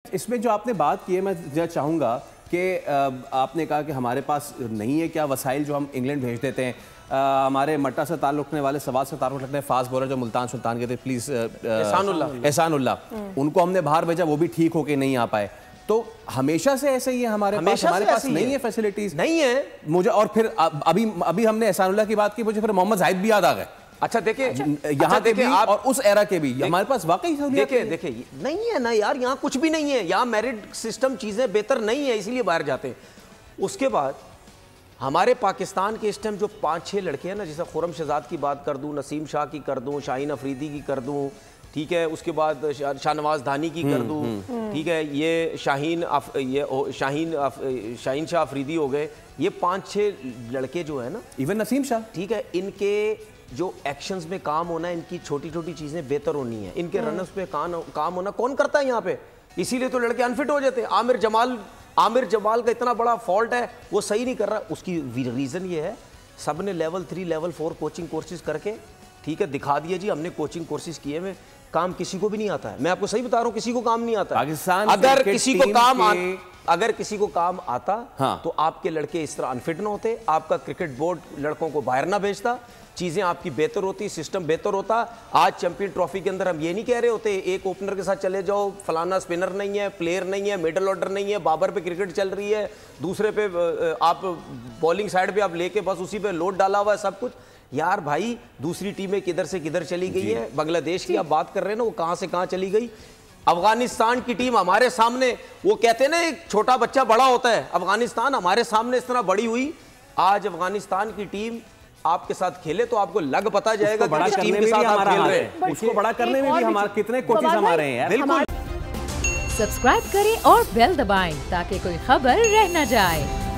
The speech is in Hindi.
इसमें जो आपने बात की है, मैं चाहूँगा कि आपने कहा कि हमारे पास नहीं है क्या वसाइल जो हम इंग्लैंड भेज देते हैं। हमारे मट्टा से ताल्लुक़ रखने वाले, सवाल से ताल्लुक़ रखने फास्ट बॉलर जो मुल्तान सुल्तान के थे, प्लीज़ एहसानुल्लाह, उनको हमने बाहर भेजा, वो भी ठीक होके नहीं आ पाए। तो हमेशा से ऐसे ही है हमारे पास नहीं है फैसिलिटीज़, नहीं है मुझे। और फिर अभी हमने एहसानुल्लाह की बात की, मुझे फिर मोहम्मद जाहिद भी याद आ गए। अच्छा देखिए, यहाँ के भी और उस एरा के भी हमारे पास वाकई देखिए नहीं है ना यार, यहाँ कुछ भी नहीं है। यहाँ मेरिट सिस्टम चीजें बेहतर नहीं है, इसीलिए बाहर जाते हैं। उसके बाद हमारे पाकिस्तान के इस टाइम जो 5-6 लड़के हैं ना, जैसे खुरम शहजाद की बात कर दूं, नसीम शाह की कर दूं, शाहीन अफरीदी की कर दूं, ठीक है, उसके बाद शाहनवाज धानी की कर दूं, ठीक है, ये शाहीन शाह अफरीदी हो गए। ये 5-6 लड़के जो है ना, इवन नसीम शाह, ठीक है, इनके जो एक्शंस में काम होना है, इनकी छोटी छोटी चीजें बेहतर होनी है, इनके रनर्स पे काम होना कौन करता है यहाँ पे? इसीलिए तो लड़के अनफिट हो जाते हैं। आमिर जमाल का इतना बड़ा फॉल्ट है, वो सही नहीं कर रहा। उसकी रीजन ये है, सब ने लेवल 3 लेवल 4 कोचिंग कोर्सेज करके, ठीक है, दिखा दिया जी हमने कोचिंग कोर्सेज किए में, काम किसी को भी नहीं आता है। मैं आपको सही बता रहा हूँ, किसी को काम नहीं आता पाकिस्तान। अगर किसी को काम आता हाँ। तो आपके लड़के इस तरह अनफिट ना होते, आपका क्रिकेट बोर्ड लड़कों को बाहर ना भेजता, चीजें आपकी बेहतर होती, सिस्टम बेहतर होता। आज चैंपियन ट्रॉफी के अंदर हम ये नहीं कह रहे होते एक ओपनर के साथ चले जाओ, फलाना स्पिनर नहीं है, प्लेयर नहीं है, मिडल ऑर्डर नहीं है, बाबर पे क्रिकेट चल रही है, दूसरे पे आप बॉलिंग साइड पे आप लेके बस उसी पे लोड डाला हुआ है सब कुछ। यार भाई, दूसरी टीमें किधर से किधर चली गई है। बांग्लादेश की आप बात कर रहे हैं ना, वो कहां से कहां चली गई। अफगानिस्तान की टीम हमारे सामने, वो कहते हैं ना एक छोटा बच्चा बड़ा होता है, अफगानिस्तान हमारे सामने इस तरह बड़ी हुई। आज अफगानिस्तान की टीम आपके साथ खेले तो आपको लग पता जाएगा कि किस टीम के साथ आप खेल रहे हैं। उसको बड़ा करने में भी हमारे कितने कोचेस हमारे हैं। बिल्कुल। सब्सक्राइब करें और बेल दबाएं ताकि कोई खबर रह न जाए।